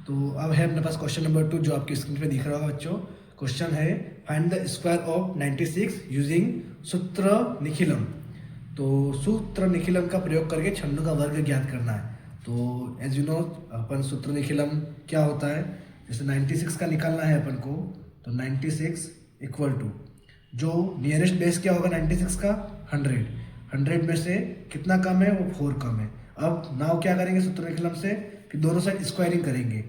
तो अब है अपने पास क्वेश्चन नंबर 2 जो आपकी स्क्रीन पे दिख रहा होगा बच्चों। क्वेश्चन है find the square of 96 using सूत्र निखिलम। तो सूत्र निखिलम का प्रयोग करके छंदों का वर्ग ज्ञात करना है। तो एज यू नो अपन सूत्र निखिलम क्या होता है, जैसे 96 का निकालना है अपन को, तो 96 इक्वल टू जो नियरेस्ट बेस क्या होगा 96 का 100। 100 में से कितना कम है, वो 4 कम है। अब नाउ क्या करेंगे सूत्र निखिलम से कि दोनों साइड स्क्वायरिंग करेंगे।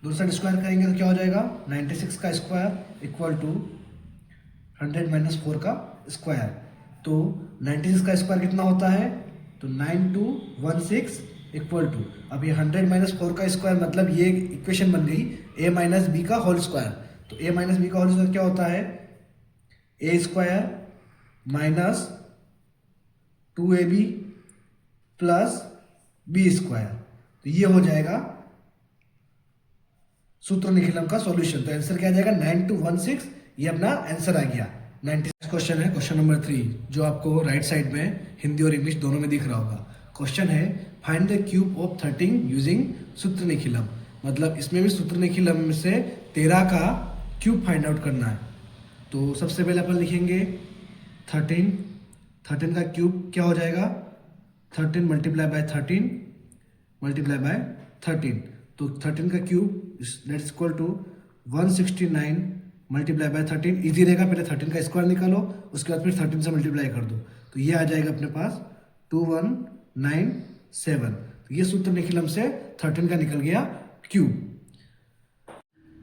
दोनों साइड स्क्वायर करेंगे तो क्या हो जाएगा, 96 का स्क्वायर इक्वल टू 100 माइनस 4 का स्क्वायर। तो 96 का स्क्वायर कितना होता है, तो 9216 इक्वल टू, अब ये 100 माइनस 4 का स्क्वायर मतलब ये इक्वेशन बन गई a माइनस बी का होल स्क्वायर। तो a माइनस बी का होल स्क्वायर क्या होता है, A square minus 2ab plus B square. तो ये हो जाएगा सूत्र निखिलम का सॉल्यूशन। तो आंसर क्या आ जाएगा 9216, ये अपना आंसर आ गया। 96 क्वेश्चन है क्वेश्चन नंबर 3 जो आपको राइट साइड में हिंदी और इंग्लिश दोनों में दिख रहा होगा। क्वेश्चन है find the cube of 13 using सूत्र निखिलम। मतलब इसमें भी सूत्र निखिलम में से 13 का क्यूब फाइंड आउट करना है। तो सबसे पहले अपन लिखेंगे 13 का क्यूब क्या हो जाएगा, 13 मल्टीप्लाई बाय 13 मल्टीप्लाई बाय 13। तो 13 का cube that's equal to 169 multiply by 13। Easy रहेगा, पहले 13 का स्क्वायर निकालो, उसके बाद फिर 13 से मल्टीप्लाई कर दो, तो ये आ जाएगा अपने पास 2197। तो ये सूत्र निखिलम से 13 का निकल गया क्यूब।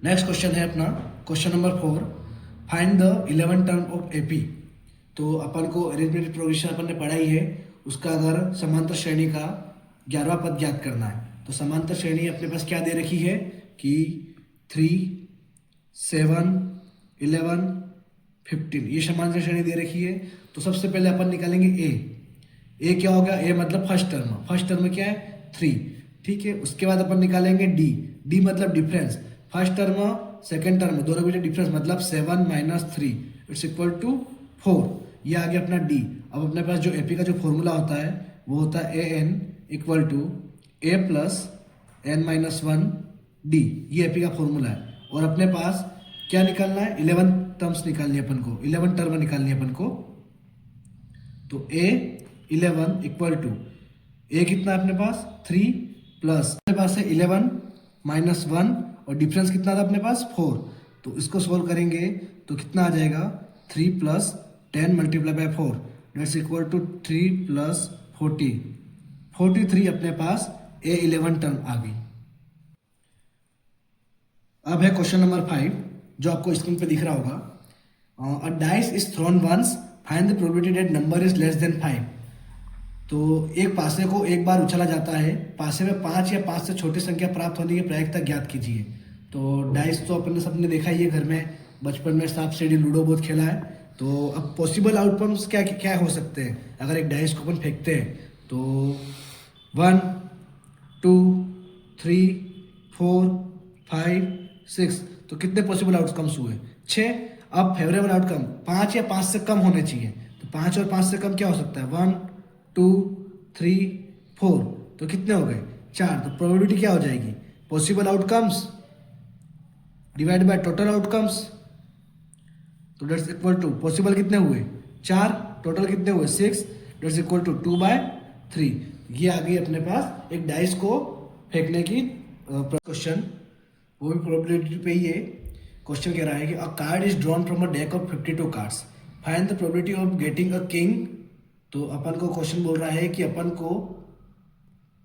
नेक्स्ट क्वेश्चन है अपना question number 4 find the 11 term of AP. तो अपन को अरेंजमेंटेड प्रोग्रेशन अपन ने पढ़ा ही है, उसका अगर समांतर श्रेणी का 11वां पद ज्ञात करना है। तो समांतर श्रेणी अपने पास क्या दे रखी है कि 3, 7, 11, 15 ये समांतर श्रेणी दे रखी है। तो सबसे पहले अपन निकालेंगे ए क्या होगा, ए मतलब फर्स्ट टर्म क्या है 3, ठीक है। उसके बाद अपन निकालेंगे डी मतलब difference, first term second term दोनों में डिफरेंस मतलब 7 माइनस 3 इट्स इक्वल टू 4। ये आ गया अपना डी। अब अपने पास जो एपी का जो फॉर्मूला होता है वो होता है A N equal to A plus N minus 1 D, ये एपी का फॉर्मूला है। और अपने पास क्या निकालना है, 11 टर्म्स निकालनी है अपन को, 11 टर्म निकालनी है अपन को। तो ए 11 इक्वल टू ए कितना है अपने पास 3 प्लस अपने पास है 11 माइनस 1 और डिफरेंस कितना था अपने पास 4। तो इसको सोल्व करेंगे तो कितना आ जाएगा 3 plus 10 multiply by 4 that's equal to 3 plus 43 अपने पास ए 11 टर्म आ गई। अब है क्वेश्चन नंबर 5 जो आपको स्क्रीन पे दिख रहा होगा। A dice is thrown once find the probability that number is less than 5। तो एक पासे को एक बार उछला जाता है, पासे में 5 या 5 से छोटी संख्या प्राप्त होने की प्रायिकता ज्ञात कीजिए। तो डाइस तो अपन सबने देखा ही है, घर में बचपन में सांप सीढ़ी लूडो बहुत खेला है। तो अब पॉसिबल आउटकम्स क्या क्या हो सकते हैं अगर एक डाइस को अपन फेंकते हैं। तो 1, 2, 3, 4, 5, 6, तो कितने पॉसिबल आउटकम्स हुए 6। अब फेवरेबल आउटकम 5 या 5 से कम होने चाहिए। तो 5 और 5 से कम क्या हो सकता है 1, 2, 3, 4, तो कितने हो गए 4। तो प्रोबेबिलिटी क्या हो जाएगी, possible outcomes divide by total outcomes. तो डेट्स इक्वल टू पॉसिबल कितने हुए 4, टोटल कितने हुए 6, डेट्स इक्वल टू 2/3। ये आ गई अपने पास एक डाइस को फेंकने की क्वेश्चन, वो भी प्रोबेबिलिटी पे ही है। क्वेश्चन कह रहा है कि अ card is drawn from a deck of 52 cards find the probability of getting a king. तो अपन को क्वेश्चन बोल रहा है कि अपन को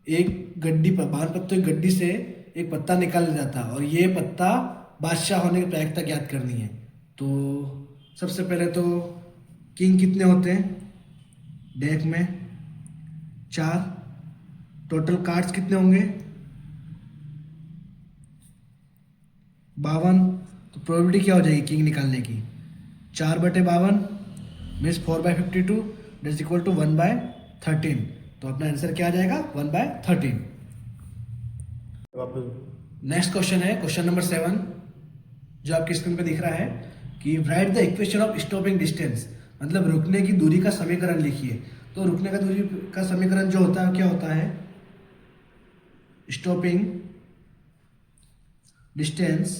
एक गड्डी पर बावन पत्तों की गड्डी से एक पत्ता निकाला जाता है और ये पत्ता बादशाह होने की प्रायिकता ज्ञात करनी है। तो सबसे पहले तो किंग कितने होते हैं डेक में 4, टोटल कार्ड्स कितने होंगे 52। तो प्रोबेबिलिटी क्या हो जाएगी किंग निकालने की 4/52 मीन्स 4/52 दैट्स इक्वल टू 1/13। तो अपना आंसर क्या आ जाएगा 1/13। नेक्स्ट क्वेश्चन है क्वेश्चन नंबर 7 जो आपकी स्क्रीन पे दिख रहा है कि right the equation of stopping distance. मतलब रुकने की दूरी का समीकरण लिखिए। तो रुकने का दूरी का समीकरण जो होता है क्या होता है, stopping distance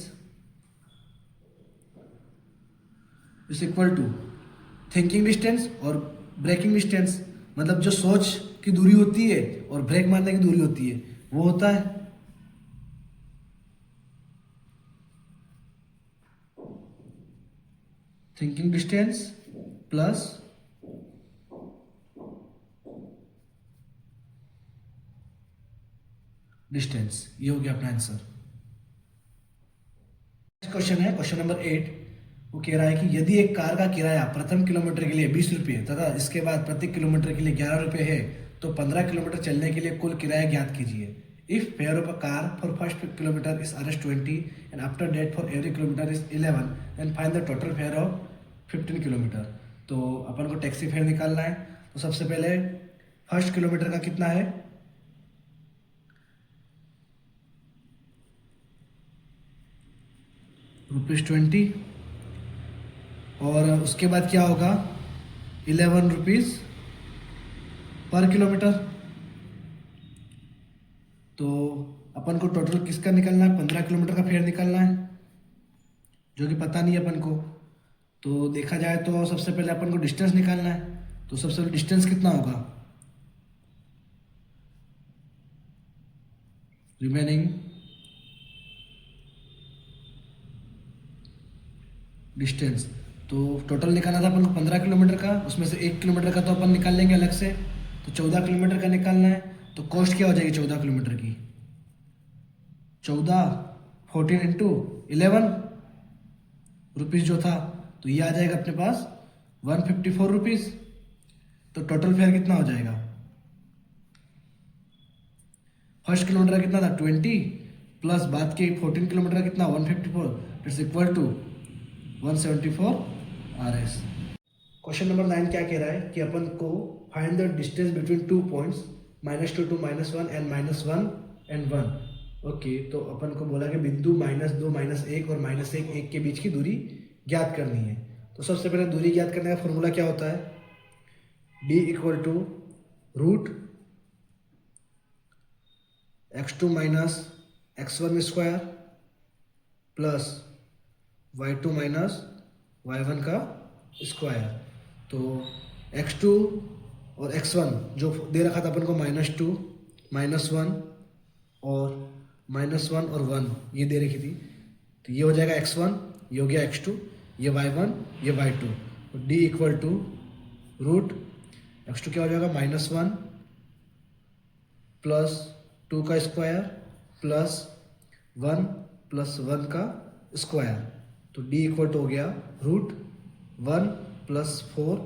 is equal to thinking distance और ब्रेकिंग डिस्टेंस। मतलब जो सोच की दूरी होती है और ब्रेक मारने की दूरी होती है वो होता है थिंकिंग डिस्टेंस प्लस डिस्टेंस। ये हो गया अपना आंसर। क्वेश्चन है क्वेश्चन नंबर 8। वो कह रहा है कि यदि एक कार का किराया प्रथम किलोमीटर के लिए 20 रुपये तथा इसके बाद प्रति किलोमीटर के लिए 11 रुपये है तो 15 किलोमीटर चलने के लिए कुल किराया ज्ञात कीजिए। If fare of a car for first kilometre is ₹20 and after that for every kilometre is 11 and find the total fare of 15 kilometre. तो अपन को टैक्सी फेयर निकालना है। तो सबसे पहले फर्स्ट किलोमीटर का कितना है, ₹20 और उसके बाद क्या होगा 11 रुपीज़ पर किलोमीटर। तो अपन को टोटल किसका निकालना है, 15 किलोमीटर का फेयर निकालना है जो कि पता नहीं है अपन को। तो देखा जाए तो सबसे पहले अपन को डिस्टेंस निकालना है। तो सबसे पहले डिस्टेंस कितना होगा, रिमेनिंग डिस्टेंस। तो टोटल निकालना था अपन को 15 किलोमीटर का, उसमें से 1 किलोमीटर का तो अपन निकाल लेंगे अलग से। तो 14 किलोमीटर का निकालना है। तो कॉस्ट क्या हो जाएगी 14 किलोमीटर की, 14 इंटू 11 रुपीज़ जो था, तो ये आ जाएगा अपने पास 154 रुपीज़। तो टोटल फेयर कितना हो जाएगा, फर्स्ट किलोमीटर का कितना था 20 प्लस बाद के 14 किलोमीटर का कितना 154, it's equal to 174 RS। Question number 9 क्या कह रहा है कि अपन को find the distance between 2 points -2 to -1 and -1 and 1। Okay, तो अपन को बोला कि बिंदु -2 -1 और -1 के बीच की दूरी ज्ञात करनी है। तो सबसे पहले दूरी ज्ञात करने का फॉर्मूला क्या होता है, D equal to root x2 minus x1 square plus y2 minus y1 का स्क्वायर। तो x2 और x1 जो दे रखा था अपन को -2 -1 और -1 और 1 ये दे रखी थी। तो ये हो जाएगा x1, ये हो गया x2, ये y1, ये y2। तो d equal to root x2 क्या हो जाएगा -1 प्लस 2 का स्क्वायर प्लस 1 प्लस 1 का स्क्वायर। तो d इक्वल टू हो गया root 1 plus 4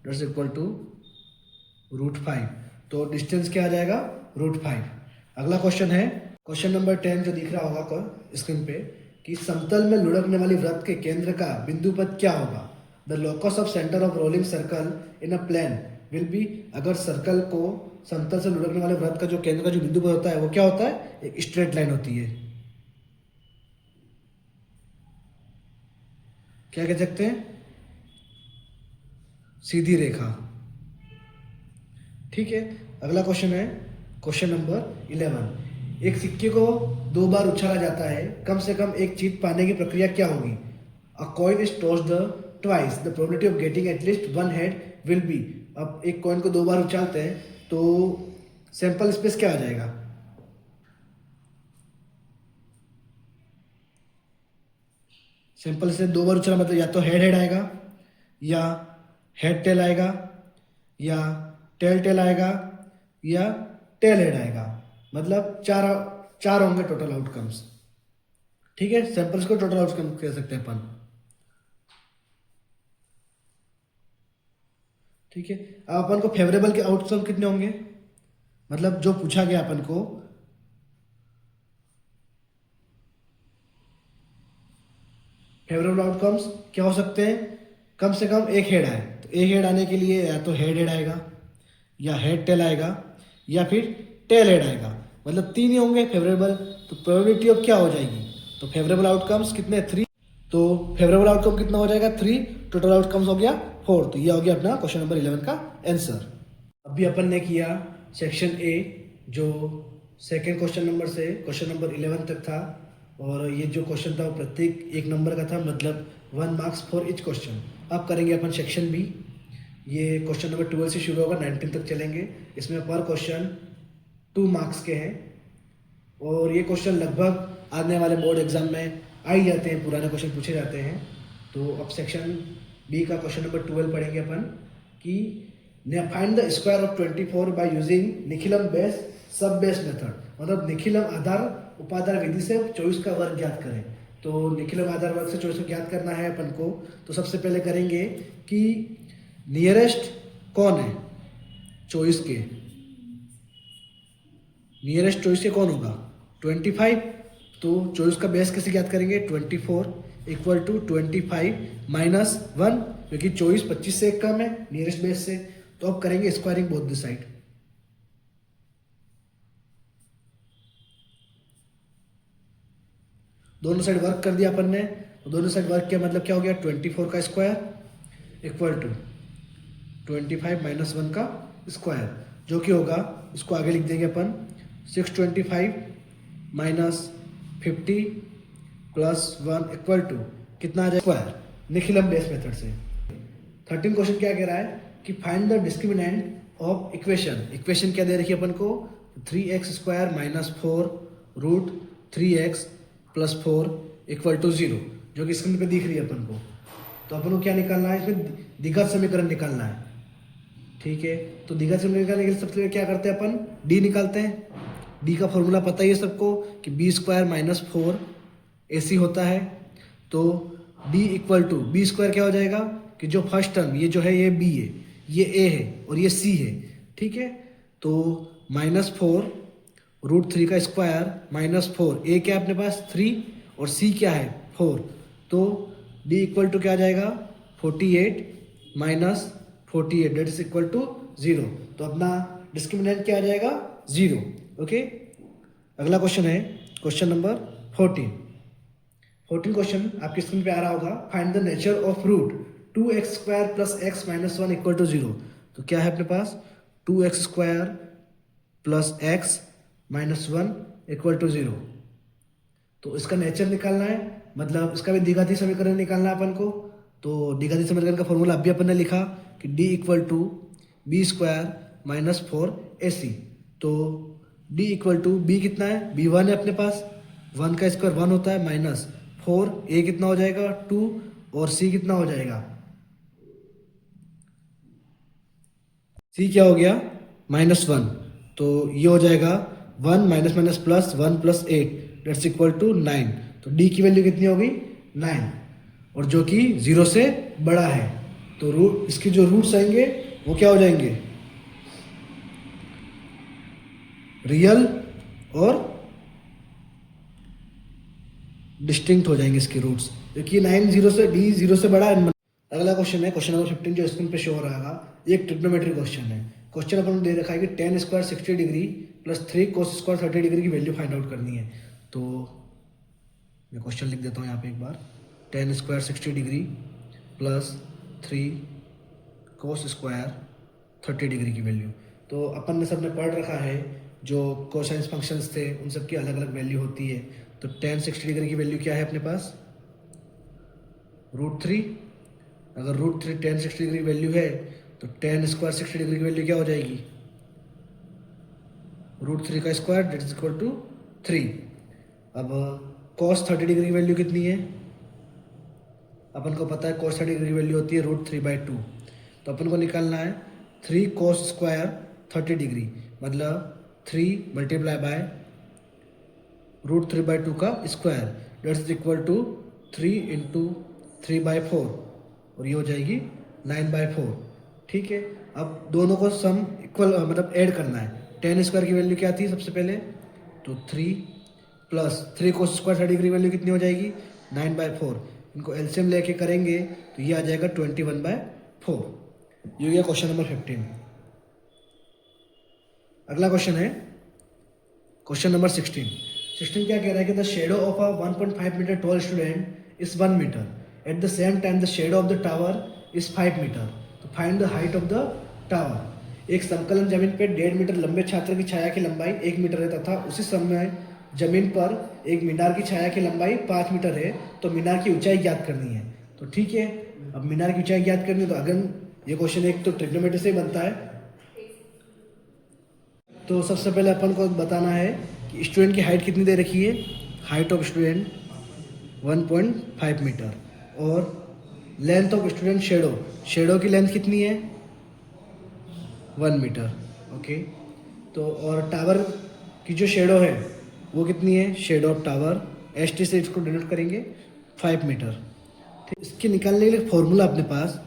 that's equal to root 5। तो डिस्टेंस क्या आ जाएगा √5। अगला क्वेश्चन है क्वेश्चन नंबर 10 जो दिख रहा होगा स्क्रीन पे कि समतल में लुढ़कने वाली वृत्त के केंद्र का बिंदु पद क्या होगा। The locus of centre of rolling circle in a plane will be. अगर सर्कल को समतल से लुढ़कने वाले वृत्त का जो केंद्र का जो बिंदु पद होता है वो क्या होता है, एक स्ट्रेट लाइन होती है। क्या कह सकते हैं, सीधी रेखा। ठीक है, अगला क्वेश्चन है क्वेश्चन नंबर 11। एक सिक्के को 2 बार उछाला जाता है, कम से कम एक जीत पाने की प्रक्रिया क्या होगी। अ coin is tossed twice, the probability of getting at least 1 head will be. अब एक कॉइन को 2 बार उछालते हैं तो सैंपल स्पेस क्या आ जाएगा, सैंपल से 2 बार उछाला मतलब या तो हेड हेड आएगा या हेड टेल आएगा या टेल टेल आएगा या टेल हेड आएगा। मतलब चार होंगे टोटल आउटकम्स। ठीक है, सैंपल्स को टोटल आउटकम कह सकते हैं अपन। ठीक है, अब अपन को फेवरेबल के आउटकम कितने होंगे, मतलब जो पूछा गया अपन को फेवरेबल आउटकम्स क्या हो सकते हैं, कम से कम एक हेड आए। तो एक हेड आने के लिए या तो हेड हेड आएगा या हेड टेल आएगा या फिर टेल हेड आएगा, मतलब 3 ही होंगे फेवरेबल। तो प्रोबेबिलिटी ऑफ क्या हो जाएगी, तो फेवरेबल आउटकम्स कितने 3। तो फेवरेबल आउटकम कितना हो जाएगा 3, टोटल आउटकम्स हो गया 4। तो ये हो गया अपना क्वेश्चन नंबर 11 का आंसर। अभी अपन ने किया सेक्शन ए, जो सेकेंड क्वेश्चन नंबर से क्वेश्चन नंबर 11 तक था, और ये जो क्वेश्चन था वो प्रत्येक 1 नंबर का था, मतलब 1 मार्क्स फॉर ईच क्वेश्चन। अब करेंगे अपन सेक्शन बी। ये क्वेश्चन नंबर 12 से शुरू होगा, 19 तक चलेंगे। इसमें पर क्वेश्चन 2 मार्क्स के हैं, और ये क्वेश्चन लगभग आने वाले बोर्ड एग्जाम में आ ही जाते हैं, पुराने क्वेश्चन पूछे जाते हैं। तो अब सेक्शन बी का क्वेश्चन नंबर 12 पढ़ेंगे अपन कि find the square of 24 by using Nikhilam base सब बेस मेथड, मतलब निखिलम आधार उपाधार विधि से 24 का वर्ग ज्ञात करें। तो निखिलम आधार वर्ग से 24 को ज्ञात करना है अपन को। तो सबसे पहले करेंगे कि नियरेस्ट कौन है 24 के, नियरेस्ट 24 के कौन होगा 25। तो 24 का बेस कैसे ज्ञात करेंगे, 24 इक्वल टू 25 माइनस 1, क्योंकि 24 25 से एक कम है नियरेस्ट बेस से। तो अब करेंगे स्क्वायरिंग बोथ द साइड। दोनों साइड वर्क कर दिया अपन ने। तो दोनों साइड वर्क किया मतलब क्या हो गया, 24 का स्क्वायर इक्वल टू 25 माइनस 1 का स्क्वायर, जो कि होगा, इसको आगे लिख देंगे अपन 625 माइनस 50 प्लस 1 इक्वल टू कितना आ जाए स्क्वायर, निखिलम बेस मेथड से। 13 क्वेश्चन क्या कह रहा है कि find the discriminant of equation. Equation क्या दे रखी है अपन को, 3x square minus 4 root 3x plus 4 equal to 0, जो कि स्क्रीन पे दिख रही है अपन को। तो अपन को क्या निकालना है, इसमें द्विघात समीकरण निकालना है। ठीक है, तो द्विघात समीकरण निकालने के लिए सबसे पहले क्या करते हैं अपन, डी निकालते हैं। डी का फॉर्मूला पता ही है सबको कि बी स्क्वायर माइनस 4 AC होता है। तो D equal to B square क्या हो जाएगा कि जो फर्स्ट टर्म ये जो है ये बी है, ये ए है और ये सी है। ठीक है, तो माइनस 4 रूट 3 का स्क्वायर माइनस 4, ए क्या है अपने पास 3 और सी क्या है 4। तो डी इक्वल टू क्या आ जाएगा 48 minus 48 that is equal to 0। तो अपना डिस्क्रिमिनेंट क्या आ जाएगा 0। ओके, अगला क्वेश्चन है क्वेश्चन नंबर 14 क्वेश्चन आपकी स्क्रीन पे आ रहा होगा। Find the nature of root 2x square plus x minus 1 equal to 0। तो क्या है अपने पास 2x square plus x minus 1 equal to 0। तो इसका नेचर निकालना है, मतलब इसका भी द्विघाती समीकरण निकालना है अपन को। तो द्विघाती समीकरण का फॉर्मूला अभी अपन ने लिखा कि d equal to B square minus 4ac। तो d इक्वल टू बी कितना है, b1 है अपने पास, 1 का स्क्वायर 1 होता है माइनस 4, a कितना हो जाएगा 2 और c कितना हो जाएगा, c क्या हो गया माइनस 1। तो ये हो जाएगा 1 minus minus plus 1 plus 8 that's equal to 9। तो d की वैल्यू कितनी होगी 9, और जो कि 0 से बड़ा है। तो रूट इसके जो रूट्स आएंगे वो क्या हो जाएंगे, रियल और डिस्टिंक्ट हो जाएंगे इसके रूट्स, क्योंकि 9 0 से d 0 से बड़ा है। अगला क्वेश्चन है क्वेश्चन नंबर 15, जो स्क्रीन पे शो हो रहा है। ये एक ट्रिग्नोमेट्री क्वेश्चन है। क्वेश्चन अपन दे रखा है कि tan square 60 degree plus 3 cos square 30 degree की वैल्यू फाइंड आउट करनी है। तो मैं क्वेश्चन लिख देता हूँ यहाँ पे एक बार, tan square 60 degree plus 3 cos square 30 degree की वैल्यू। तो अपन ने सबने पढ़ रखा है जो कोसाइंस फंक्शंस थे उन सब की अलग अलग वैल्यू होती है। तो tan 60 डिग्री की वैल्यू क्या है अपने पास √3। अगर √3 tan 60 डिग्री वैल्यू है तो tan स्क्वायर 60 डिग्री की वैल्यू क्या हो जाएगी √3 का square that is equal to 3। अब cos 30 डिग्री की वैल्यू कितनी है, अपन को पता है cos 30 डिग्री की वैल्यू होती है √3/2। तो अपन को निकालना है 3 cos स्क्वायर 30 डिग्री, मतलब 3 मल्टीप्लाई बाय √3/2 का square that is equal to 3 into 3/4, और ये हो जाएगी 9/4। ठीक है, अब दोनों को सम इक्वल मतलब ऐड करना है। tan स्क्वायर की वैल्यू क्या थी सबसे पहले, तो 3 plus 3 cos square 30 degree value कितनी हो जाएगी 9/4। इनको एलसीएम लेके करेंगे तो ये आ जाएगा 21/4। ये हो गया क्वेश्चन नंबर 15। अगला क्वेश्चन है क्वेश्चन नंबर 16 क्या कह रहा है कि the shadow of a 1.5 metre tall student is 1 metre, at the same time the shadow of the tower is 5 metre. तो find the height of the tower. एक समतल जमीन पर 1.5 मीटर लंबे छात्र की छाया की लंबाई 1 मीटर है तथा उसी समय जमीन पर एक मीनार की छाया की लंबाई 5 मीटर है, तो मीनार की ऊंचाई ज्ञात करनी है। तो ठीक है, अब मीनार की ऊंचाई ज्ञात करनी है, तो अगर ये क्वेश्चन एक तो ट्रिग्नोमेट्री से ही बनता है। तो सबसे पहले अपन को बताना है कि स्टूडेंट की हाइट कितनी दे रखी है। हाइट ऑफ स्टूडेंट 1.5 मीटर और लेंथ ऑफ स्टूडेंट शेडो की लेंथ कितनी है 1 मीटर। ओके, तो और टावर की जो शेडो है वो कितनी है, shadow of tower S T से इसको डिनोट करेंगे 5 मीटर। ठीक, इसके निकालने के लिए फॉर्मूला अपने पास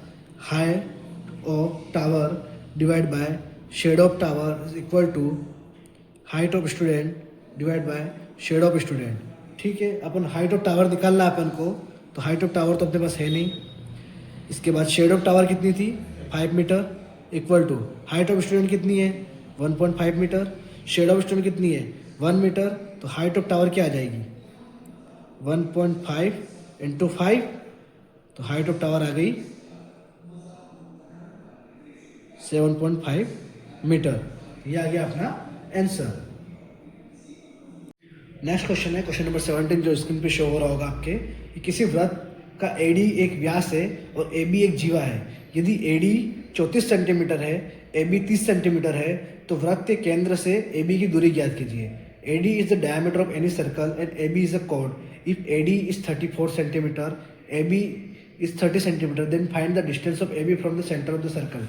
height of tower divide by shadow of tower is equal to height of student divide by shadow of student. ठीक है, अपन हाइट ऑफ टावर निकालना है अपन को, तो हाइट ऑफ टावर तो अपने पास है नहीं। इसके बाद शेडो ऑफ टावर कितनी थी 5 metre equal to height of student कितनी है 1.5 मीटर, शेडो ऑफ स्टूडेंट कितनी है 1 मीटर, तो हाइट ऑफ टावर क्या आ जाएगी 1.5 इंटू 5, तो हाइट ऑफ टावर आ गई 7.5 मीटर। ये आ गया अपना आंसर। नेक्स्ट क्वेश्चन है क्वेश्चन नंबर 17, जो स्क्रीन पे शो हो रहा होगा आपके, कि किसी वृत्त का एडी एक व्यास है और ए बी एक जीवा है। यदि एडी 34 सेंटीमीटर है, ए बी 30 सेंटीमीटर है, तो वृत्त के केंद्र से ए बी की दूरी ज्ञात कीजिए। AD is the diameter of any circle and A B is a chord. If AD is 34 centimetre, A B is 30 centimetre, then find the distance of A B from the centre of the circle.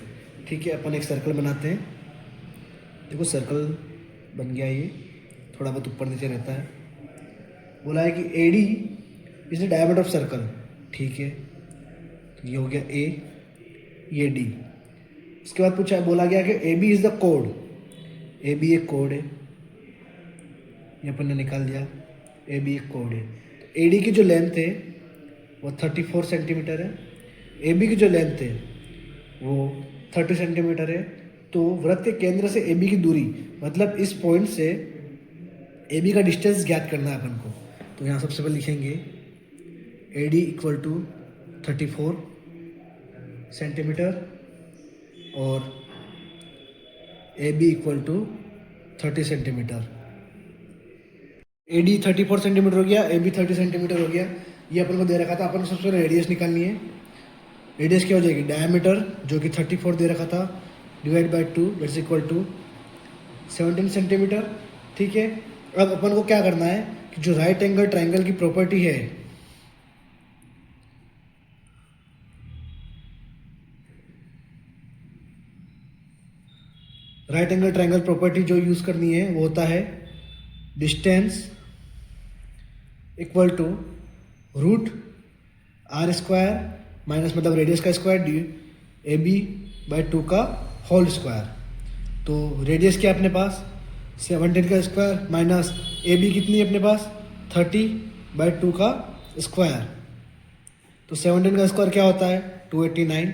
ठीक है, अपन एक circle बनाते हैं। देखो circle बन गया, ये थोड़ा बहुत ऊपर नीचे रहता है। बोला है कि A D is the diameter of circle. ठीक है, तो ये हो गया ए, ये डी। इसके बाद पूछा, बोला गया कि ए बी इज द कोड। ए बी एक कोड है, ये अपन ने निकाल दिया, ए बी एक कोड है। ए डी की जो लेंथ है वो 34 सेंटीमीटर है, ए बी की जो लेंथ है वो 30 सेंटीमीटर है। तो वृत्त के केंद्र से ए बी की दूरी, मतलब इस पॉइंट से ए बी का डिस्टेंस ज्ञात करना है अपन को। तो यहाँ सबसे पहले लिखेंगे A D equal to 34 centimetre और A B equal to 30 centimetre. A D 34 centimetre हो गया, ए बी 30 सेंटीमीटर हो गया। ये अपन को दे रखा था, अपन को सबसे पहले रेडियस निकालनी है। रेडियस क्या हो जाएगी, डायमीटर जो कि 34 दे रखा था divide by 2 that's equal to 17 centimetre. ठीक है, अब अपन को क्या करना है कि जो राइट एंगल ट्राइंगल की प्रॉपर्टी है, राइट एंगल ट्राइंगल प्रॉपर्टी जो यूज करनी है वो होता है distance equal to root R square minus, मतलब रेडियस का square, D A B by 2 का होल स्क्वायर। तो रेडियस क्या अपने पास 17 का स्क्वायर माइनस ए बी कितनी है अपने पास 30 बाई 2 का स्क्वायर। तो 17 का स्क्वायर क्या होता है 289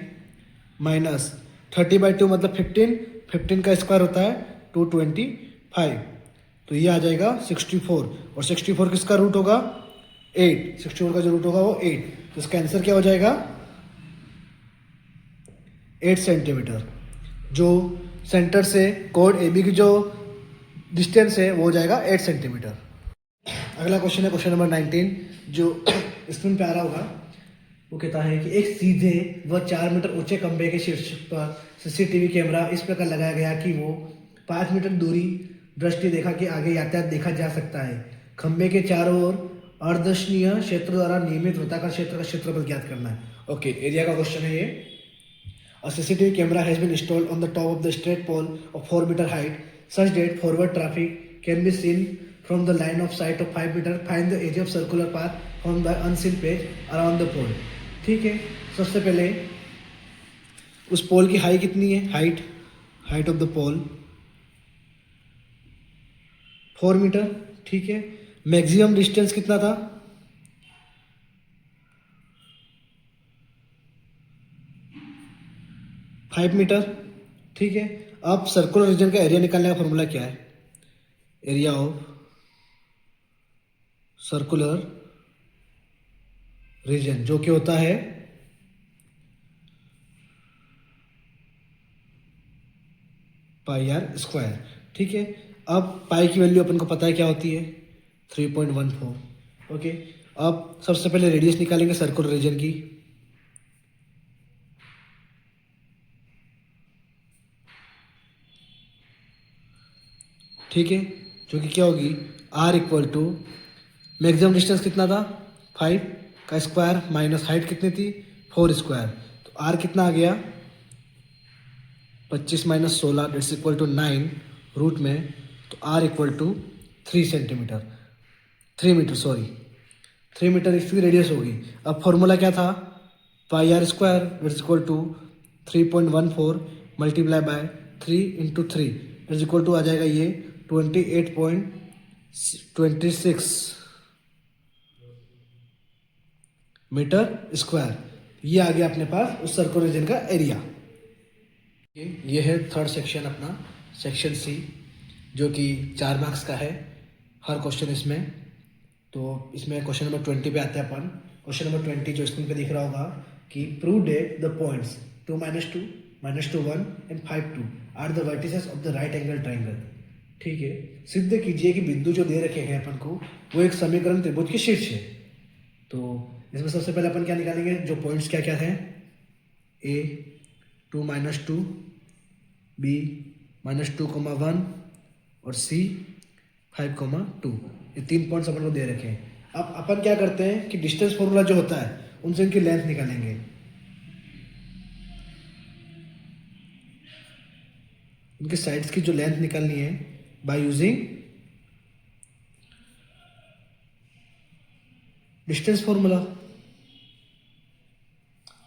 माइनस 30 बाई 2 मतलब 15 का स्क्वायर होता है 225। तो ये आ जाएगा 64 और 64 किसका रूट होगा 8। 64 का जो रूट होगा वो 8, तो इसका आंसर क्या हो जाएगा 8 सेंटीमीटर। जो सेंटर से कोड ए बी की जो डिस्टेंस है वो हो जाएगा 8 सेंटीमीटर। अगला क्वेश्चन है क्वेश्चन नंबर 19, जो स्क्रीन पे आ रहा होगा। वो कहता है कि एक सीधे व 4 मीटर ऊंचे खंभे के शीर्ष पर सीसीटीवी कैमरा इस प्रकार लगाया गया कि वो 5 मीटर दूरी दृष्टि रेखा के आगे यातायात देखा जा सकता है। खंभे के चारों ओर अर्धदर्शनीय क्षेत्र द्वारा नियमित वृत्ताकार क्षेत्र का क्षेत्रफल ज्ञात करना है। ओके, एरिया का क्वेश्चन है ये। A CCTV camera has been installed on the top of the straight pole of 4 meter height such that forward traffic can be seen from the line of sight of 5 meter. Find the area of circular path from the unseen page around the pole. ठीक है, सबसे पहले उस पोल की height कितनी है, height of the pole 4 metre. ठीक है, मैक्सिमम डिस्टेंस कितना था 5 मीटर। ठीक है, अब सर्कुलर रीजन का एरिया निकालने का फॉर्मूला क्या है, एरिया ऑफ सर्कुलर रीजन जो कि होता है पाई आर स्क्वायर। ठीक है, अब पाई की वैल्यू अपन को पता है क्या होती है, 3.14। ओके, अब सबसे पहले रेडियस निकालेंगे सर्कुलर रीजन की। ठीक है, जो कि क्या होगी, R equal to maximum distance कितना था, 5 का स्क्वायर माइनस हाइट कितनी थी, 4 स्क्वायर। तो आर कितना आ गया, 25 minus 16 that's equal to 9 root में। तो R equal to 3 centimetre, 3 metre sorry, 3 metre इसकी रेडियस होगी। अब फॉर्मूला क्या था, pi R square that's equal to 3.14 multiply by 3 × 3 that's equal to आ जाएगा ये 28.26 मीटर स्क्वायर। ये आ गया अपने पास उस सर्कुलर रीजन का एरिया। ये है थर्ड सेक्शन अपना, सेक्शन सी, जो कि 4 मार्क्स का है हर क्वेश्चन इसमें। तो इसमें क्वेश्चन नंबर 20 पे आते हैं अपन। क्वेश्चन नंबर 20 जो स्क्रीन पे दिख रहा होगा कि prove that the points 2 -2 -2 1 and 5 2 are the vertices of the right angle triangle. ठीक है, सिद्ध कीजिए कि बिंदु जो दे रखे हैं अपन को वो एक समीकरण त्रिभुज के शीर्ष है। तो इसमें सबसे पहले अपन क्या निकालेंगे, जो पॉइंट्स क्या क्या हैं, ए 2 -2, बी -2, 1 और सी 5, 2। ये 3 पॉइंट्स अपन को दे रखे हैं। अब अपन क्या करते हैं कि डिस्टेंस फॉर्मूला जो होता है उनसे इनकी लेंथ निकालेंगे। इनके साइड्स की जो लेंथ निकालनी है बाय यूजिंग डिस्टेंस फॉर्मूला।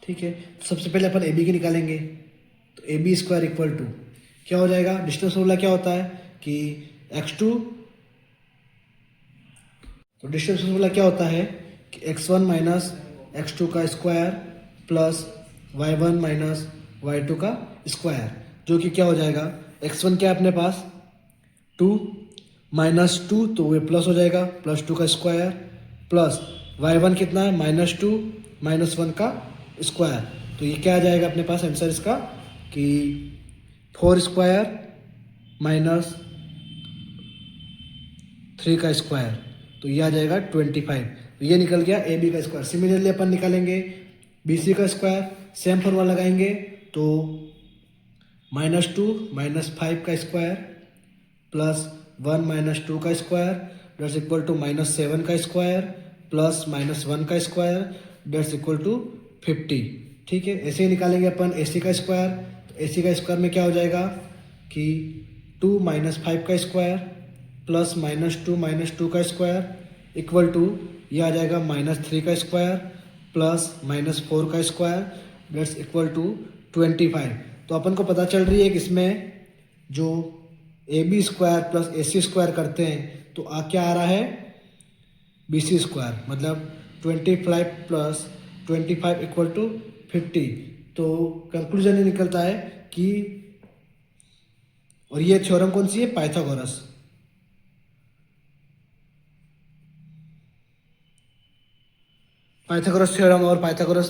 ठीक है, तो सबसे पहले अपन ए बी की निकालेंगे। तो A B square equal to क्या हो जाएगा, डिस्टेंस फॉर्मूला क्या होता है कि x2, तो डिस्टेंस फॉर्मूला क्या होता है कि x1 माइनस x2 का square plus y1 minus y2 का स्क्वायर, जो कि क्या हो जाएगा, x1 क्या है अपने पास 2 -2, तो ये प्लस हो जाएगा +2 का स्क्वायर, प्लस y1 कितना है -2 -1 का स्क्वायर। तो ये क्या आ जाएगा अपने पास आंसर इसका कि 4 स्क्वायर माइनस 3 का स्क्वायर, तो ये आ जाएगा 25। तो ये निकल गया ए बी का स्क्वायर। सिमिलरली अपन निकालेंगे बी सी का स्क्वायर, सेम फॉर्मूला लगाएंगे। तो -2 -5 का स्क्वायर प्लस 1 -2 का स्क्वायर डेट्स इक्वल टू -7 का स्क्वायर प्लस -1 का स्क्वायर डेट्स इक्वल टू 50। ठीक है, ऐसे ही निकालेंगे अपन ए सी का स्क्वायर। तो ए सी का स्क्वायर में क्या हो जाएगा कि 2 -5 का स्क्वायर प्लस -2 का स्क्वायर इक्वल टू ये आ जाएगा -3 का स्क्वायर प्लस -4 का स्क्वायर डेट्स इक्वल टू 25। तो अपन को पता चल रही है कि इसमें जो A B square plus A C square करते हैं तो क्या आ रहा है, बी सी स्क्वायर, मतलब 25 प्लस 25 इक्वल टू 50। तो कंक्लूजन ये निकलता है कि, और ये थ्योरम कौन सी है, पाइथागोरस। पाइथागोरस थ्योरम और पाइथागोरस,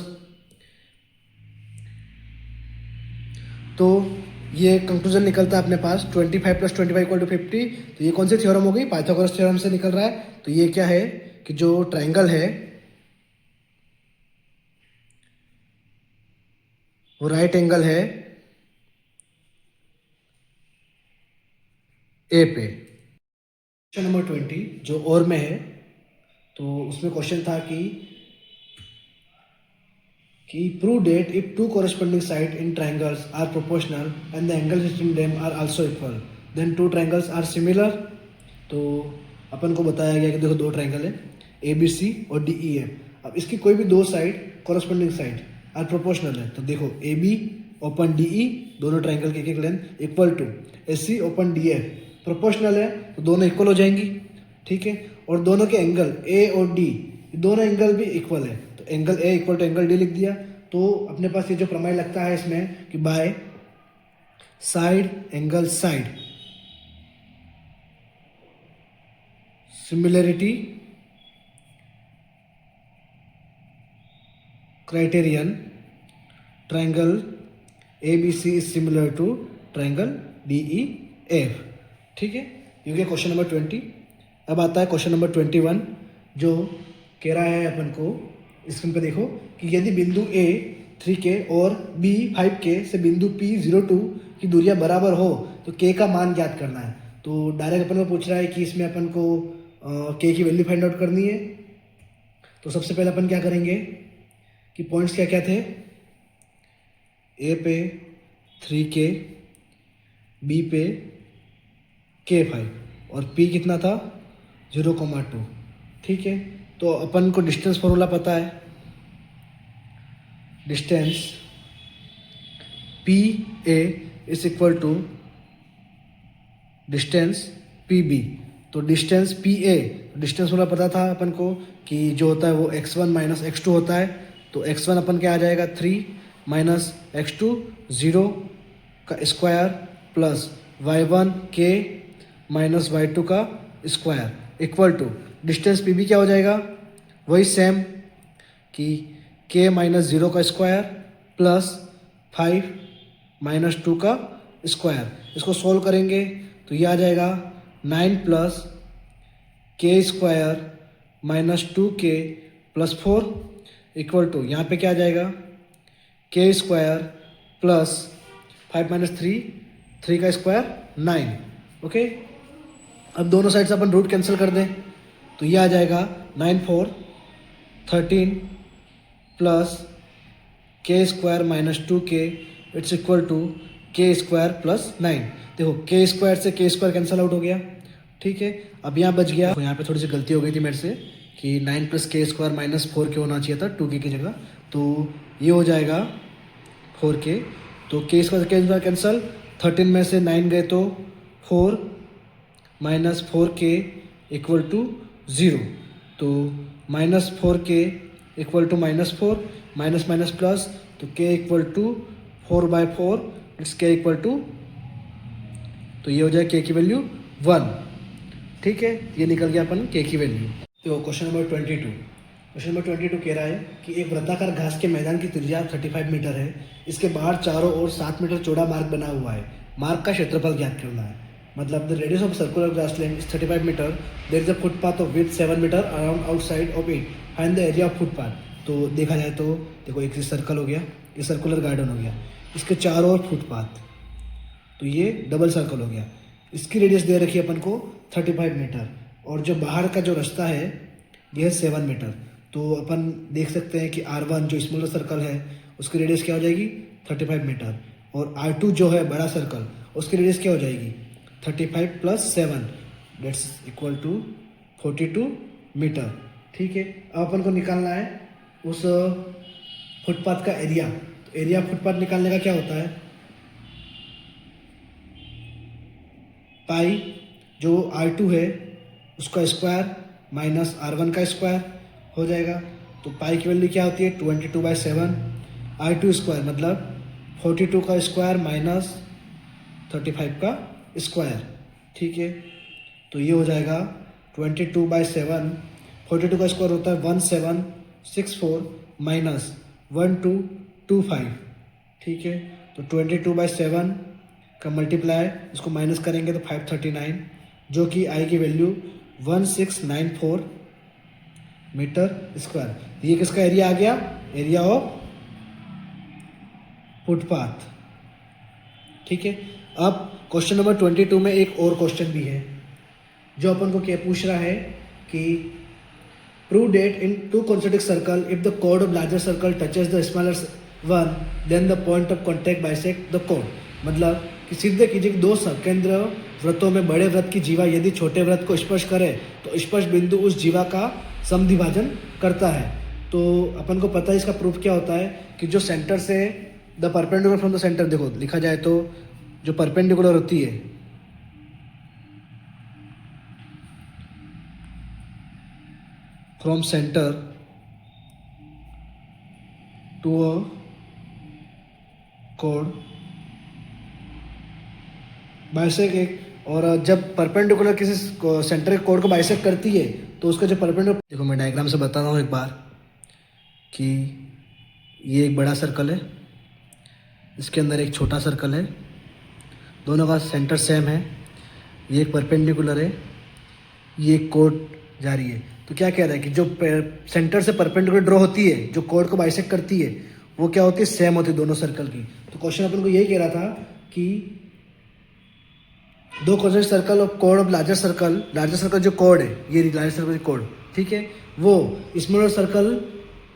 तो ये कंक्लूजन निकलता है अपने पास 25 प्लस 25 इक्वल टू 50। तो ये कौन सी थ्योरम हो गई, पाइथागोरस थ्योरम से निकल रहा है। तो ये क्या है कि जो ट्राइंगल है वो राइट एंगल है ए पे। क्वेश्चन नंबर 20 जो और में है, तो उसमें क्वेश्चन था कि prove that if two corresponding side in triangles are proportional and the angles between them are also equal then two triangles are similar. तो अपन को बताया गया कि देखो दो ट्राइंगल है ए बी सी और डी ई एफ। अब इसकी कोई भी दो side corresponding side are proportional है। तो देखो A B upon D E, दोनों ट्राइंगल की एक length equal to A C upon D F, proportional है तो दोनों इक्वल हो जाएंगी। ठीक है, और दोनों के एंगल ए और डी दोनों एंगल भी इक्वल है। तो angle A equal to angle D लिख दिया। तो अपने पास ये जो प्रमेय लगता है इसमें कि by side angle side similarity criterion triangle ABC is similar to triangle DEF। ठीक है, ये हो गया क्वेश्चन नंबर 20। अब आता है क्वेश्चन नंबर 21, जो कह रहा है अपन को, स्क्रीन पे देखो, कि यदि बिंदु A 3K और B 5K से बिंदु P 02 की दूरियां बराबर हो तो K का मान ज्ञात करना है। तो डायरेक्ट अपन को पूछ रहा है कि इसमें अपन को K की वैल्यू फाइंड आउट करनी है। तो सबसे पहले अपन क्या करेंगे कि पॉइंट्स क्या क्या थे, A पे 3K, B पे K5 और P कितना था 0,2। ठीक है, तो अपन को डिस्टेंस फॉर्मूला पता है, distance PA is equal to distance PB। तो डिस्टेंस PA, डिस्टेंस फॉर्मूला पता था अपन को कि जो होता है वो x1 माइनस x2 होता है। तो x1 अपन क्या आ जाएगा 3 माइनस x2 0 का square plus y1 K minus y2 का square equal to distance PB क्या हो जाएगा, वही सेम कि K माइनस 0 का स्क्वायर प्लस 5 माइनस 2 का स्क्वायर। इसको सॉल्व करेंगे तो ये आ जाएगा 9 plus K square minus 2K plus 4 equal to, यहाँ पे क्या आ जाएगा K स्क्वायर प्लस 5 माइनस 3 का स्क्वायर 9। ओके, अब दोनों साइड से अपन रूट कैंसिल कर दें तो ये आ जाएगा 9 4 13 plus K square minus 2K it's equal to K square plus 9। देखो K स्क्वायर से K स्क्वायर कैंसिल आउट हो गया। ठीक है, अब यहाँ बच गया, तो यहाँ पे थोड़ी सी गलती हो गई थी मेरे से कि 9 plus K square minus 4K होना चाहिए था 2K की जगह, तो ये हो जाएगा 4K। तो K स्क्वायर कैंसिल, 13 में से 9 गए तो 4 माइनस 4K इक्वल टू 0। तो minus 4K equal to minus 4, minus minus plus, तो K equal to 4/4 it's K equal to, तो ये हो जाए K की वैल्यू 1। ठीक है, ये निकल गया अपन K की वैल्यू। तो क्वेश्चन नंबर 22 कह रहा है कि एक वृत्ताकार घास के मैदान की त्रिज्या 35 मीटर है। इसके बाहर चारों ओर 7 मीटर चौड़ा मार्ग बना हुआ है। मार्ग का क्षेत्रफल ज्ञात करना है। मतलब the radius of circular grassland is 35 metre, there is a footpath of width 7 metre around outside of it, find the area of footpath. तो देखा जाए तो देखो, एक सर्कल हो गया, ये सर्कुलर गार्डन हो गया, इसके चारों ओर फुटपाथ, तो ये डबल सर्कल हो गया। इसकी रेडियस दे रखी है अपन को 35 मीटर, और जो बाहर का जो रास्ता है यह है 7 मीटर। तो अपन देख सकते हैं कि R1 जो स्मॉलर सर्कल है उसकी रेडियस क्या हो जाएगी 35 मीटर, और R2 जो है बड़ा सर्कल उसकी रेडियस क्या हो जाएगी 35 plus 7 that's equal to 42 metre. ठीक है, अब अपन को निकालना है उस फुटपाथ का एरिया। तो एरिया फुटपाथ निकालने का क्या होता है, पाई जो R2 है उसका स्क्वायर माइनस R1 का स्क्वायर हो जाएगा। तो पाई की वैल्यू क्या होती है 22/7, R2 स्क्वायर मतलब 42 का स्क्वायर माइनस 35 का स्क्वायर। ठीक है, तो ये हो जाएगा 22/7, 42 का स्क्वायर होता है 1764 माइनस 1225। ठीक है, तो 22/7 का मल्टीप्लाई, इसको माइनस करेंगे तो 539, जो कि आई की वैल्यू 1694 मीटर स्क्वायर। ये किसका एरिया आ गया, एरिया ऑफ फुटपाथ। ठीक है, अब क्वेश्चन नंबर 22 में एक और क्वेश्चन भी है, जो अपन को क्या पूछ रहा है कि prove that in 2 concentric circle if the chord of larger circle touches the smaller one then the point of contact bisect the chord। मतलब कि सिद्ध कीजिए कि 2 सकेंद्र वृत्तों में बड़े वृत्त की जीवा यदि छोटे वृत्त को स्पर्श करे तो स्पर्श बिंदु उस जीवा का समद्विभाजन करता है। तो अपन को पता है इसका प्रूफ क्या होता है कि जो सेंटर से the perpendicular from the centre, देखो लिखा जाए तो जो परपेंडिकुलर होती है from centre to a chord bisect एक, और जब परपेंडिकुलर किसी सेंटर के कोड को बाइसेक करती है तो उसका जो परपेंडिकुलर, देखो मैं डायग्राम से बता रहा हूँ एक बार कि ये एक बड़ा सर्कल है, इसके अंदर एक छोटा सर्कल है, दोनों का सेंटर सेम है, ये एक परपेंडिकुलर है, ये एक कोड जा रही है। तो क्या कह रहा है कि जो सेंटर से परपेंडिकुलर ड्रॉ होती है, जो कोड को बाइसेक्ट करती है, वो क्या होती है, सेम होती है दोनों सर्कल की। तो क्वेश्चन अपन को यही कह रहा था कि दो concentric circle of code of larger circle जो कोड है, ये लार्जर सर्कल कोड, ठीक है, वो स्मॉलर सर्कल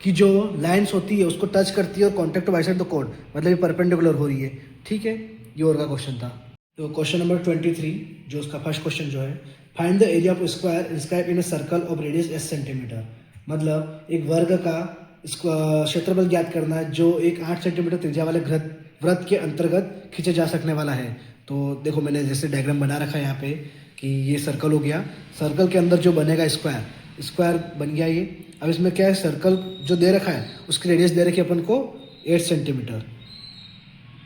की जो लाइंस होती है उसको टच करती है और कॉन्टेक्ट टू बाइसेक्ट द कोड, मतलब ये परपेंडिकुलर हो रही है, ठीक है। ये और का क्वेश्चन था। तो क्वेश्चन नंबर 23, जो उसका फर्स्ट क्वेश्चन जो है, find the area of square inscribe in a circle of radius S centimetre. मतलब एक वर्ग का क्षेत्रफल ज्ञात करना है जो एक 8 सेंटीमीटर त्रिज्या वाले वृत्त के अंतर्गत खींचे जा सकने वाला है। तो देखो मैंने जैसे डायग्राम बना रखा है यहाँ पे कि ये सर्कल हो गया, सर्कल के अंदर जो बनेगा स्क्वायर बन गया ये। अब इसमें क्या है, सर्कल जो दे रखा है उसकी रेडियस दे रखी है अपन को 8 सेंटीमीटर,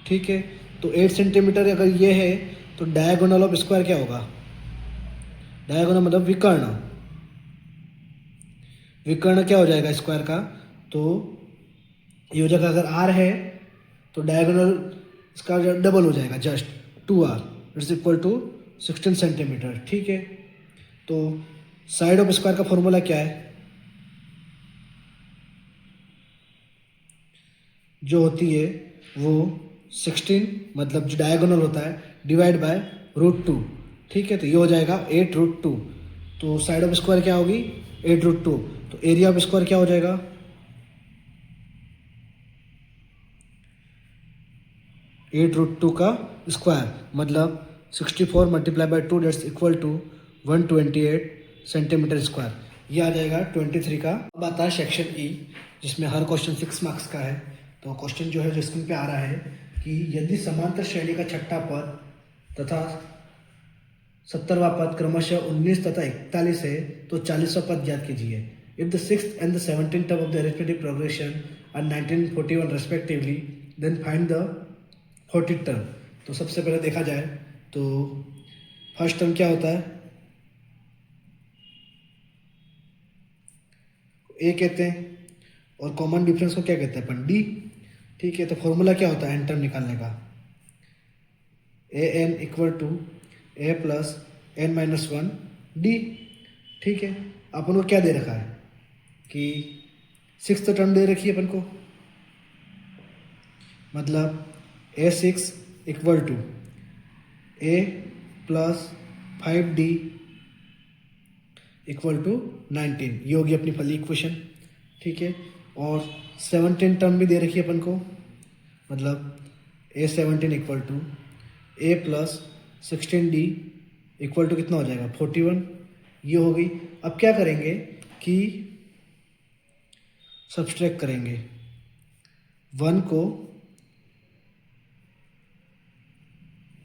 ठीक है। तो 8 सेंटीमीटर अगर ये है तो डायगोनल ऑफ स्क्वायर क्या होगा, डायगोनल मतलब विकर्ण क्या हो जाएगा स्क्वायर का, तो ये हो जाएगा, अगर आर है तो डायगोनल इसका डबल हो जाएगा, just 2r it's equal to 16 centimetre, ठीक है। तो साइड ऑफ स्क्वायर का फॉर्मूला क्या है, जो होती है वो 16 मतलब जो डायगोनल होता है डिवाइड बाय √2, ठीक है। तो ये हो जाएगा 8√2। तो साइड ऑफ स्क्वायर क्या होगी 8√2। तो एरिया ऑफ स्क्वायर क्या हो जाएगा 8√2 का स्क्वायर, मतलब 64 multiply by 2 that's equal to 128 centimetre square. ये आ जाएगा 23 का। अब आता है सेक्शन ई, जिसमें हर क्वेश्चन 6 मार्क्स का है। तो क्वेश्चन जो है जो स्क्रीन पे आ रहा है कि यदि समांतर श्रेणी का छठा पद तथा 70वां पद क्रमशः 19 तथा 41 है तो 40वां पद ज्ञात कीजिए। If the 6th and the 17th term of the arithmetic progression are 1941 respectively, then find the 40th term। तो सबसे पहले देखा जाए तो फर्स्ट टर्म क्या होता है, ए कहते हैं, और कॉमन डिफरेंस को क्या कहते हैं अपन, डी, ठीक है। तो फॉर्मूला क्या होता है एन टर्म निकालने का, A N equal to A plus N minus 1 D, ठीक है। अपन को क्या दे रखा है कि 6th टर्म दे रखी है अपन को, मतलब A6 equal to A plus 5D equal to 19, ये होगी अपनी पहली इक्वेशन, ठीक है। और 17 टर्म भी दे रखी है अपन को, मतलब A17 equal to A plus 16D equal to कितना हो जाएगा 41, ये हो गई। अब क्या करेंगे कि सब्सट्रैक्ट करेंगे 1 को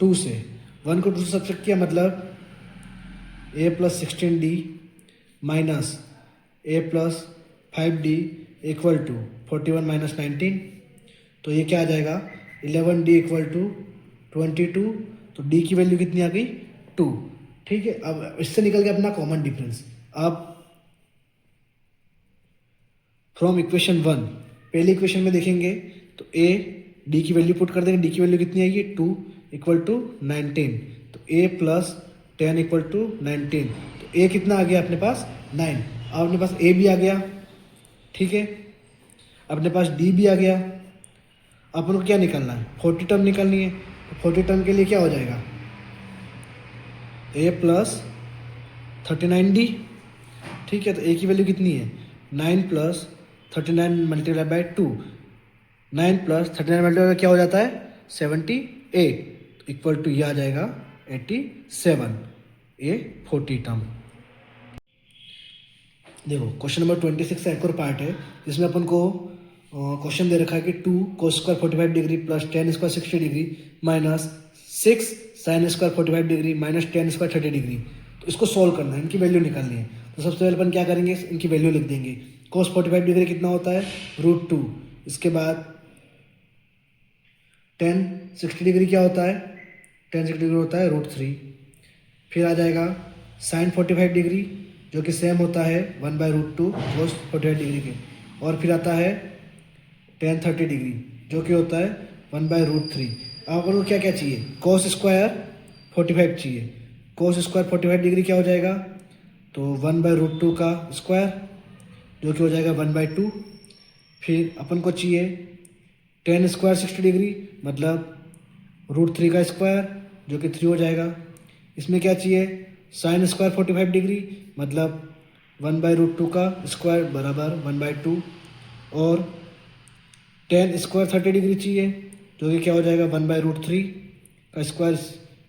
2 से, 1 को 2 से सब्सट्रैक्ट किया, मतलब A plus 16D minus A plus 5D equal to 41 minus 19। तो ये क्या आ जाएगा 11D इक्वल टू 22। तो D की वैल्यू कितनी आ गई 2, ठीक है। अब इससे निकल गया अपना कॉमन डिफरेंस। अब फ्रॉम इक्वेशन 1 पहली इक्वेशन में देखेंगे तो ए डी की वैल्यू पुट कर देंगे, डी की वैल्यू कितनी आएगी 2 इक्वल टू 19। तो ए प्लस 10 इक्वल टू 19। तो ए कितना आ गया अपने पास 9। अब अपने पास ए भी आ गया, ठीक है, अपने पास डी भी आ गया। अपन को क्या निकालना है 40 टर्म निकालनी है। तो 40 टर्म के लिए क्या हो जाएगा ए प्लस 39D, ठीक है। तो ए की वैल्यू कितनी है 9 plus 39 multiply by 2, 9 plus 39 multiply क्या हो जाता है 78 इक्वल टू ये आ जाएगा 87, ये 40 टर्म। देखो क्वेश्चन नंबर 26 का एक और पार्ट है जिसमें अपन को क्वेश्चन दे रखा है कि 2 cos square 45 degree plus 10 square 60 degree minus 6 sin square 45 degree minus 10 square 30 degree. तो इसको सॉल्व करना है, इनकी वैल्यू निकालनी है। तो सबसे पहले अपन क्या करेंगे, इनकी वैल्यू लिख देंगे। cos 45 डिग्री कितना होता है √2, इसके बाद 10 60 डिग्री क्या होता है 10 60 डिग्री होता है √3। फिर आ जाएगा sin 45 डिग्री जो कि सेम होता है 1/√2 cos 45 डिग्री के। और फिर आता है tan 30 डिग्री जो कि होता है 1/√3। अब अपन को क्या क्या चाहिए, cos स्क्वायर 45 चाहिए। cos स्क्वायर 45 डिग्री क्या हो जाएगा, तो 1/√2 का स्क्वायर जो कि हो जाएगा 1/2। फिर अपन को चाहिए tan स्क्वायर 60 डिग्री मतलब √3 का स्क्वायर जो कि 3 हो जाएगा। इसमें क्या चाहिए, sin स्क्वायर 45 डिग्री मतलब 1/√2 का स्क्वायर बराबर 1/2। और tan स्क्वायर 30 डिग्री चाहिए जो कि क्या हो जाएगा 1/√3 का स्क्वायर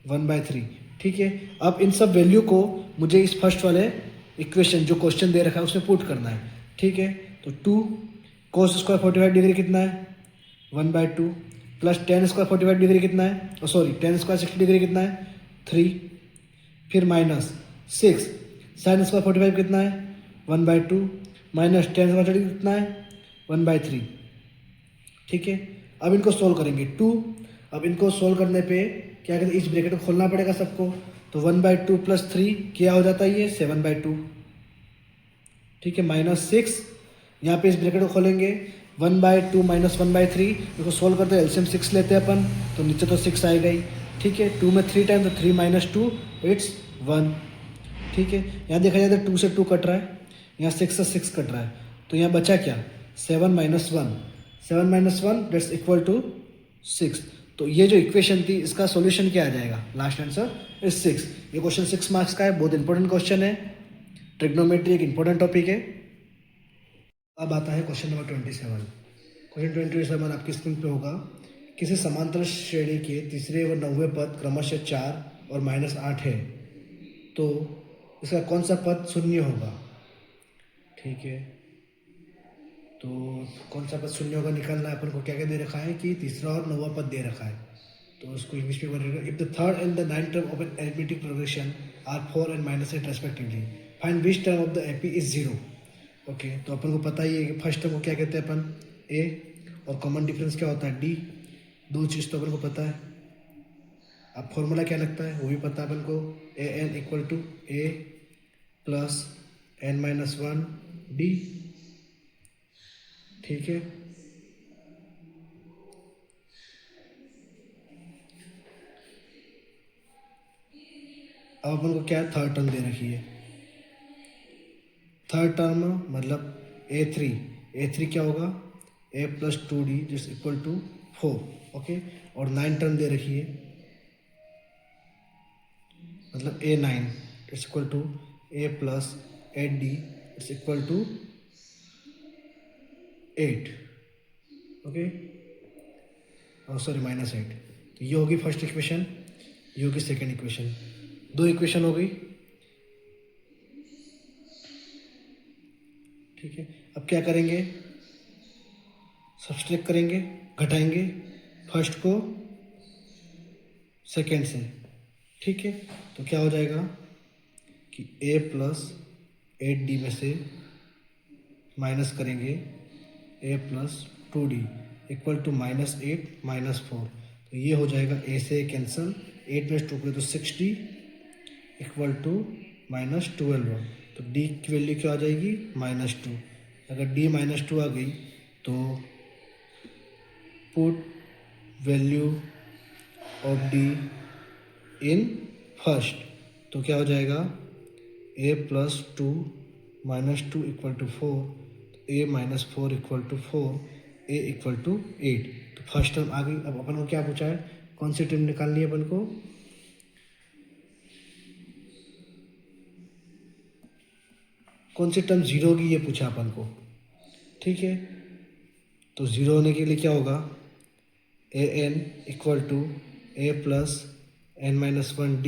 1/3। ठीक है, अब इन सब वैल्यू को मुझे इस फर्स्ट वाले इक्वेशन जो क्वेश्चन दे रखा है उसमें पुट करना है। ठीक है, तो 2 cos स्क्वायर 45 डिग्री कितना है 1/2 प्लस tan स्क्वायर 45 डिग्री कितना है, सॉरी tan स्क्वायर 60 डिग्री कितना है 3, फिर माइनस 6 sin स्क्वायर 45 कितना है 1/2 माइनस tan स्क्वायर 30 कितना है 1/3। ठीक है, अब इनको सोल्व करेंगे 2। अब इनको सोल्व करने पे क्या कहते हैं, इस ब्रैकेट को खोलना पड़ेगा सबको। तो 1/2 प्लस 3 क्या हो जाता है ये 7/2। ठीक है, -6 यहाँ पे इस ब्रैकेट को खोलेंगे 1/2 माइनस 1/3 इसको सोल्व करते हैं, एलसीएम 6 लेते हैं अपन तो नीचे तो 6 आएगा ही। ठीक है, 2 में 3 टाइम तो 3 - 2 इट्स 1। ठीक है, यहाँ देखा जाए तो 2 से 2 कट रहा है, यहाँ 6 से 6 कट रहा है, तो यहाँ बचा क्या 7 - 1 7 - 1 दैट्स इक्वल टू 6। तो ये जो इक्वेशन थी इसका सॉल्यूशन क्या आ जाएगा, लास्ट आंसर इज 6। ये क्वेश्चन 6 मार्क्स का है, बहुत इंपॉर्टेंट क्वेश्चन है। ट्रिग्नोमेट्री एक इंपॉर्टेंट टॉपिक है। अब आता है क्वेश्चन नंबर 27। क्वेश्चन 27 आपकी स्क्रीन पे होगा। किसी समांतर श्रेणी के तीसरे व 9वें पद क्रमशः 4 और -8 है, तो इसका कौन सा पद शून्य होगा। ठीक है, तो कौन सा पद शून्य होगा निकालना है अपन को। क्या क्या दे रखा है कि तीसरा और 9वां पद दे रखा है, तो उसको इंग्लिश में बनेगा if the third and the 9th term of an arithmetic progression are 4 and -8 respectively find which term of the AP is 0। Okay, तो अपन को पता ही है कि फर्स्ट टर्म को क्या कहते हैं अपन ए, और कॉमन डिफरेंस क्या होता है डी। दो चीज़ तो अपन को पता है। अब फॉर्मूला क्या लगता है वो भी पता है अपन को, A N equal to A plus n-1 D. ठीक है, अब अपन को क्या है थर्ड टर्म दे रखी है। थर्ड टर्म मतलब ए थ्री क्या होगा ए प्लस 2d जिस इक्वल टू 4। ओके, और 9 टर्म दे रखी है मतलब A9 it's equal to A plus 8d it's equal to 8। Okay, और सॉरी -8। तो ये होगी फर्स्ट इक्वेशन, ये होगी सेकेंड इक्वेशन। दो इक्वेशन हो गई। ठीक है, अब क्या करेंगे, सब्सट्रैक्ट करेंगे, घटाएंगे फर्स्ट को सेकेंड से। ठीक है, तो क्या हो जाएगा कि a प्लस 8d में से माइनस करेंगे a plus 2d equal to -8 -4। तो ये हो जाएगा a से कैंसल, 8 में 2 करें तो 6d इक्वल टू -12। तो d की वैल्यू क्या आ जाएगी -2। अगर d -2 आ गई तो put value of d in first, तो क्या हो जाएगा a plus 2 -2 equal to 4, a -4 equal to 4, a equal to 8। तो फर्स्ट टर्म आ गई। अब अपन को क्या पूछा है, कौन सी टर्म निकालनी है अपन को, कौन सी टर्म जीरो होगी ये पूछा अपन को। ठीक है, तो जीरो होने के लिए क्या होगा A N equal to A plus n-1d।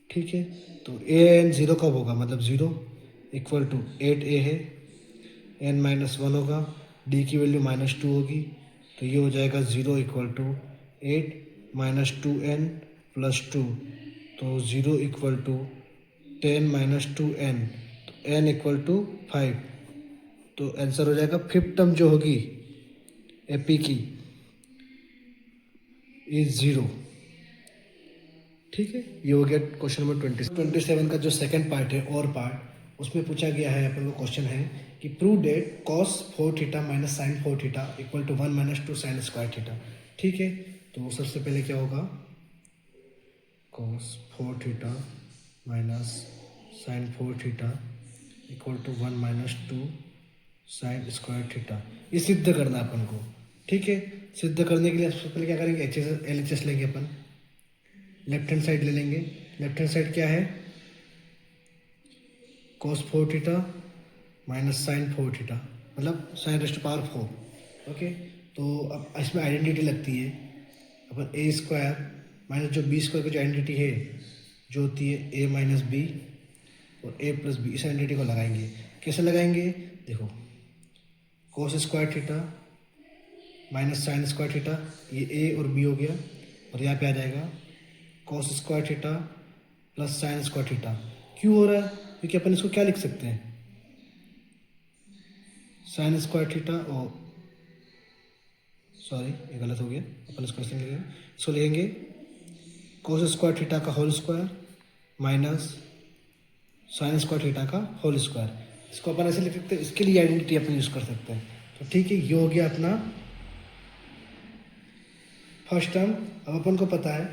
ठीक है, तो ए एन जीरो कब होगा मतलब जीरो इक्वल टू 8a है, n-1 होगा, d की वैल्यू -2 होगी, तो ये हो जाएगा zero equal to 8 -2n plus 2, तो जीरो इक्वल टू 10 -2n, तो n इक्वल टू 5। तो आंसर हो जाएगा फिफ्थ टर्म जो होगी एपी की इज 0। ठीक है, ये हो गया क्वेश्चन नंबर 27 का जो सेकंड पार्ट है और पार्ट, उसमें पूछा गया है अपन को क्वेश्चन है कि prove that cos 4 theta minus sine 4 theta equal to 1 - 2 sine square theta. ठीक है, तो सबसे पहले क्या होगा, cos 4 theta minus sine 4 theta equal to 1 minus 2 sine square theta. ये सिद्ध करना है अपन को, ठीक है। सिद्ध करने के लिए सबसे पहले क्या करेंगे, LHS लेंगे अपन, लेफ्ट हैंड साइड ले लेंगे। लेफ्ट हैंड साइड क्या है, cos 4 theta minus sine 4 theta, मतलब साइन रेस्ट पावर 4। ओके, तो अब इसमें आइडेंटिटी लगती है अपन ए स्क्वायर माइनस जो बी स्क्वायर की जो आइडेंटिटी है जो होती है ए माइनस बी और ए प्लस बी, इस आइडेंटिटी को लगाएंगे। कैसे लगाएंगे, देखो cos square theta minus sine square theta, ये ए और बी हो गया, और यहाँ पे आ जाएगा cos square theta plus sine square theta. क्यों हो रहा है, क्योंकि अपन इसको क्या लिख सकते हैं, साइन स्क्वायर थीटा और सॉरी ये गलत हो गया, अपन इसको ऐसे लिखेंगे, इसको लिखेंगे cos स्क्वायर थीटा का whole square minus sine square theta का होल स्क्वायर। इसको अपन ऐसे लिख सकते हैं, इसके लिए आइडेंटिटी अपन यूज़ कर सकते हैं। तो ठीक है, ये हो गया अपना फर्स्ट टर्म। अब अपन को पता है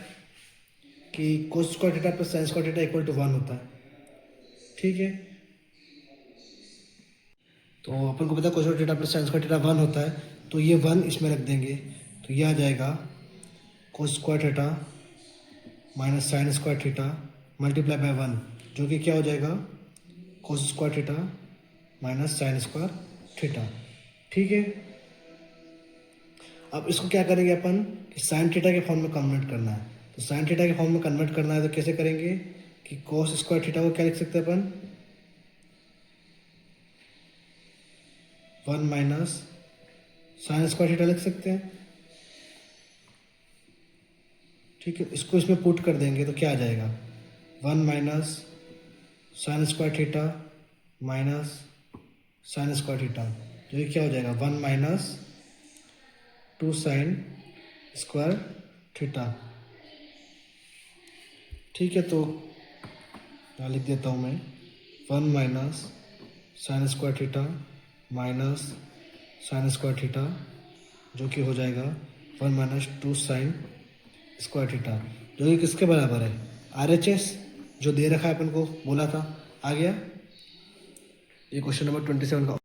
कि cos square theta plus sine square theta equal to 1 होता है, ठीक है। तो अपन को पता है cos square theta plus sine square theta 1 होता है, तो ये 1 इसमें रख देंगे, तो ये आ जाएगा cos square theta minus sine square theta multiply by 1, जो कि क्या हो जाएगा cos square theta minus sine square theta, ठीक है। अब इसको क्या करेंगे अपन कि साइन थीटा के फॉर्म में कन्वर्ट करना है। तो साइन थीटा के फॉर्म में कन्वर्ट करना है तो कैसे करेंगे कि cos स्क्वायर थीटा को क्या लिख सकते हैं अपन, 1 माइनस साइन स्क्वायर थीटा लिख सकते हैं, ठीक है। इसको इसमें पुट कर देंगे तो क्या आ जाएगा, 1 minus sine square theta minus sine square theta, जो कि क्या हो जाएगा 1 माइनस 2 साइन स्क्वायर थीटा, ठीक है। तो यहाँ लिख देता हूँ मैं 1 minus sine square theta minus sine square theta, जो कि हो जाएगा 1 माइनस 2 साइन स्क्वायर थीटा, जो कि किसके बराबर है, RHS जो दे रखा है अपन को बोला था। आ गया ये क्वेश्चन नंबर 27 का